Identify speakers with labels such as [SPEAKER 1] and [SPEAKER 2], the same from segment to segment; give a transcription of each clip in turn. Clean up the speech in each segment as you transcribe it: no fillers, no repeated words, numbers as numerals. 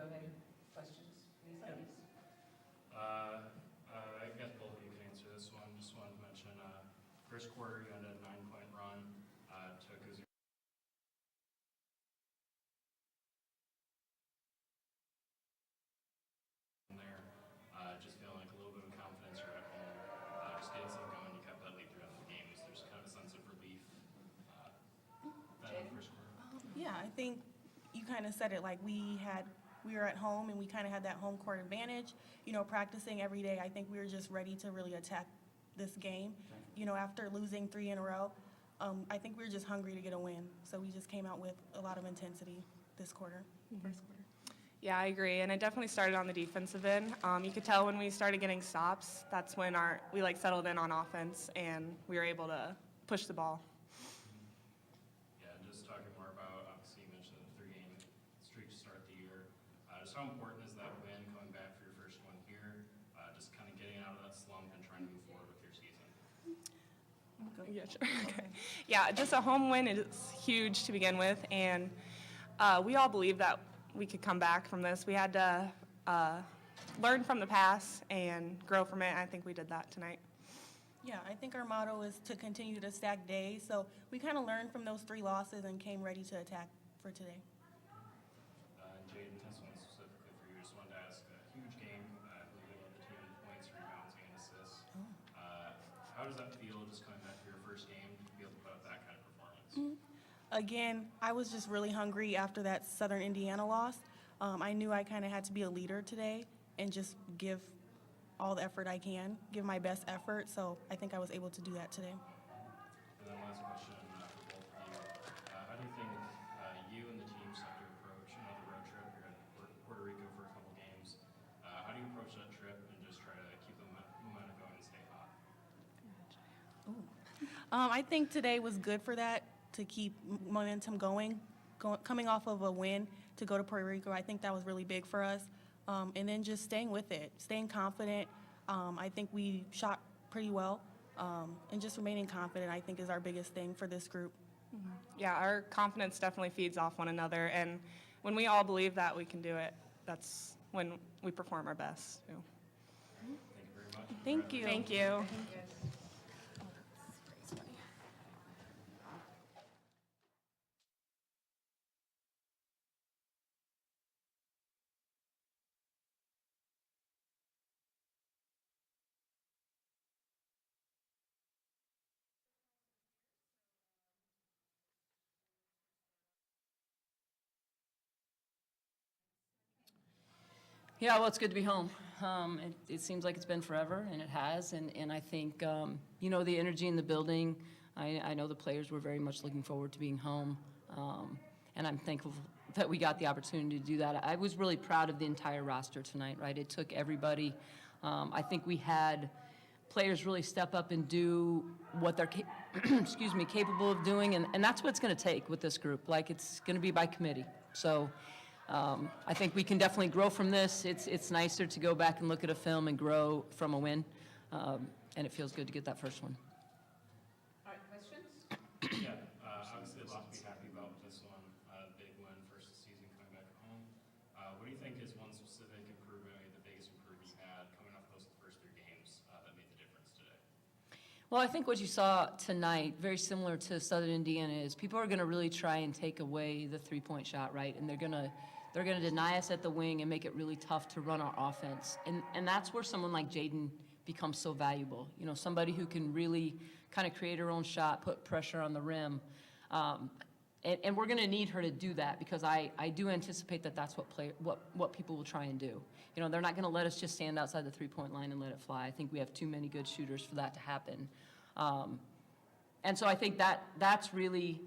[SPEAKER 1] have any questions for these ladies?
[SPEAKER 2] I guess both of you can answer this one. Just wanted to mention, first quarter you ended a 9-point run. Took a 0 there. Just feeling like a little bit of confidence right at home. Just getting something going. You kept that lead throughout the game. So there's kind of a sense of relief. That in the first quarter.
[SPEAKER 3] Yeah, I think you kind of said it, like we were at home and we kind of had that home court advantage, practicing every day. I think we were just ready to really attack this game, after losing 3 in a row. I think we were just hungry to get a win. So we just came out with a lot of intensity this quarter, first quarter.
[SPEAKER 4] Yeah, I agree, and it definitely started on the defensive end. You could tell when we started getting stops, that's when we settled in on offense and we were able to push the ball.
[SPEAKER 2] Yeah, just talking more about, obviously you mentioned the 3-game streak to start the year. Just how important is that win coming back for your first one here? Just kind of getting out of that slump and trying to move forward with your season.
[SPEAKER 4] Yeah, sure. Okay. Yeah, just a home win is huge to begin with, and we all believe that we could come back from this. We had to learn from the past and grow from it, and I think we did that tonight.
[SPEAKER 3] Yeah, I think our motto is to continue to stack days. So we kind of learned from those 3 losses and came ready to attack for today.
[SPEAKER 2] And Jaden, this one specifically for you. Just wanted to ask, a huge game. I believe you led the team in points, rebounds, and assists. How does that feel, just coming back for your first game, to be able to put up that kind of performance?
[SPEAKER 3] Again, I was just really hungry after that Southern Indiana loss. I knew I kind of had to be a leader today and just give all the effort I can, give my best effort. So I think I was able to do that today.
[SPEAKER 2] And then last question for both of you. How do you think you and the team set your approach? Another road trip, you're heading to Puerto Rico for a couple games. How do you approach that trip and just try to keep the momentum going and stay hot?
[SPEAKER 3] I think today was good for that, to keep momentum going. Coming off of a win to go to Puerto Rico, I think that was really big for us. And then just staying with it, staying confident. I think we shot pretty well. And just remaining confident, I think, is our biggest thing for this group.
[SPEAKER 4] Yeah, our confidence definitely feeds off one another, and when we all believe that we can do it, that's when we perform our best. So.
[SPEAKER 2] Thank you very much.
[SPEAKER 3] Thank you.
[SPEAKER 4] Thank you.
[SPEAKER 1] Yes.
[SPEAKER 5] Yeah, well, it's good to be home. It seems like it's been forever, and it has. And I think, the energy in the building, I know the players were very much looking forward to being home. And I'm thankful that we got the opportunity to do that. I was really proud of the entire roster tonight, right? It took everybody. I think we had players really step up and do what they're capable of doing. And that's what it's going to take with this group. Like, it's going to be by committee. So I think we can definitely grow from this. It's nicer to go back and look at a film and grow from a win. And it feels good to get that first one.
[SPEAKER 1] All right, questions?
[SPEAKER 2] Yeah, obviously a lot to be happy about with this one. Big win, first of the season coming back at home. What do you think is one specific improvement, maybe the biggest improvement you had coming off those first 3 games that made the difference today?
[SPEAKER 5] Well, I think what you saw tonight, very similar to Southern Indiana, is people are going to really try and take away the 3-point shot, right? And they're going to deny us at the wing and make it really tough to run our offense. And that's where someone like Jaden becomes so valuable. Somebody who can really kind of create her own shot, put pressure on the rim. And we're going to need her to do that, because I do anticipate that that's what people will try and do. They're not going to let us just stand outside the 3-point line and let it fly. I think we have too many good shooters for that to happen. And so I think that's really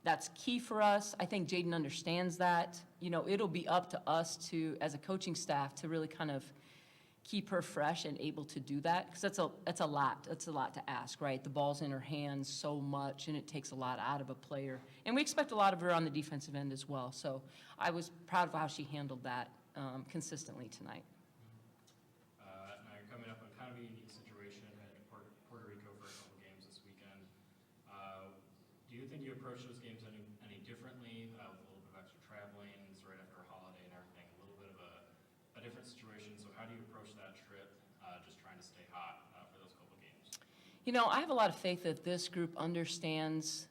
[SPEAKER 5] that's key for us. I think Jaden understands that. It'll be up to us as a coaching staff, to really kind of keep her fresh and able to do that, because that's a lot to ask, right? The ball's in her hands so much, and it takes a lot out of a player. And we expect a lot of her on the defensive end as well. So I was proud of how she handled that consistently tonight.
[SPEAKER 2] Now you're coming up on kind of a unique situation at Puerto Rico for a couple games this weekend. Do you think you approach those games any differently with a little bit of extra traveling? It's right after a holiday and everything how do you approach that trip, just trying to stay hot for those couple games?
[SPEAKER 5] You know, I have a lot of faith that this group understands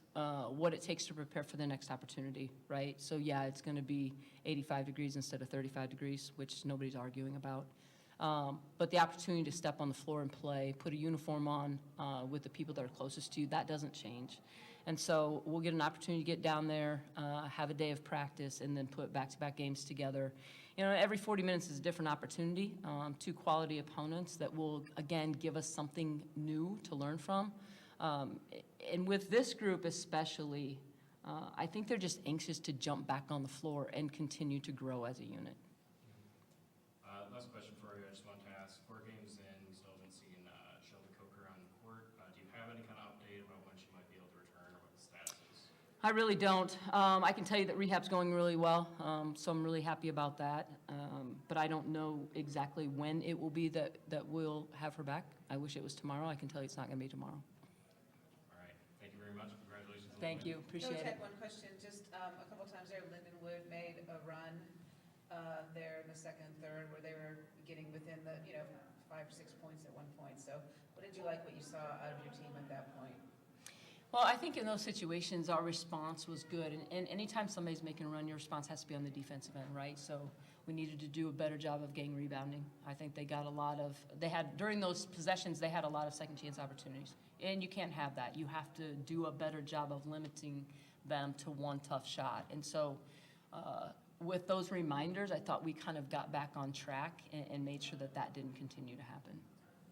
[SPEAKER 5] what it takes to prepare for the next opportunity, right? So yeah, it's going to be 85 degrees instead of 35 degrees, which nobody's arguing about. But the opportunity to step on the floor and play, put a uniform on with the people that are closest to you, that doesn't change. And so we'll get an opportunity to get down there, have a day of practice, and then put back-to-back games together. You know, every 40 minutes is a different opportunity, two quality opponents that will, again, give us something new to learn from. And with this group especially, I think they're just anxious to jump back on the floor and continue to grow as a unit.
[SPEAKER 2] Last question for you. I just wanted to ask, 4 games in, we still haven't seen Shelby Coker on the court. Do you have any kind of update about when she might be able to return or what the status is?
[SPEAKER 5] I really don't. I can tell you that rehab's going really well, so I'm really happy about that. But I don't know exactly when it will be that we'll have her back. I wish it was tomorrow. I can tell you it's not going to be tomorrow.
[SPEAKER 2] All right. Thank you very much. Congratulations. on the
[SPEAKER 5] Thank
[SPEAKER 2] win.
[SPEAKER 5] you. Appreciate
[SPEAKER 1] Coach, I
[SPEAKER 5] it.
[SPEAKER 1] had one question, just a couple times there, Lindenwood made a run there in the second and third where they were getting within the, 5 or 6 points at one point. So what did you like what you saw out of your team at that point?
[SPEAKER 5] Well, I think in those situations, our response was good. And anytime somebody's making a run, your response has to be on the defensive end, right? So we needed to do a better job of gang rebounding. I think they got during those possessions, they had a lot of second chance opportunities. And you can't have that. You have to do a better job of limiting them to one tough shot. And so with those reminders, I thought we kind of got back on track and made sure that didn't continue to happen.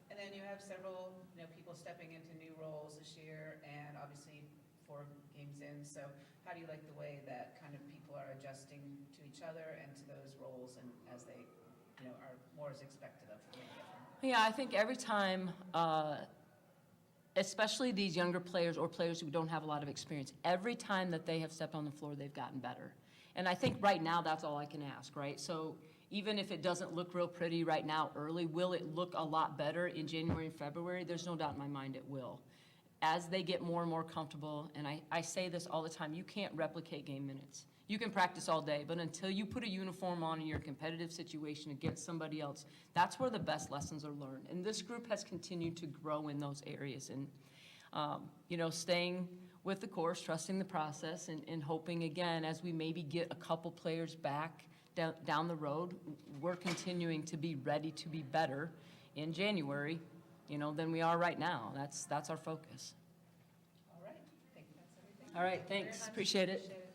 [SPEAKER 1] And then you have several, people stepping into new roles this year, and obviously 4 games in. So how do you like the way that kind of people are adjusting to each other and to those roles, and as they, are more as expected of them?
[SPEAKER 5] Yeah, I think every time, especially these younger players or players who don't have a lot of experience, every time that they have stepped on the floor, they've gotten better. And I think right now that's all I can ask, right? So even if it doesn't look real pretty right now early, will it look a lot better in January and February? There's no doubt in my mind it will. As they get more and more comfortable, and I say this all the time, you can't replicate game minutes. You can practice all day, but until you put a uniform on in your competitive situation against somebody else, that's where the best lessons are learned. And this group has continued to grow in those areas. And, staying with the course, trusting the process, and hoping, again, as we maybe get a couple players back down the road, we're continuing to be ready to be better in January, than we are right now. That's our focus.
[SPEAKER 1] All right, I think that's everything.
[SPEAKER 5] All right,
[SPEAKER 1] Thank you very
[SPEAKER 5] thanks.
[SPEAKER 1] much.
[SPEAKER 5] Appreciate it.
[SPEAKER 1] Appreciate it.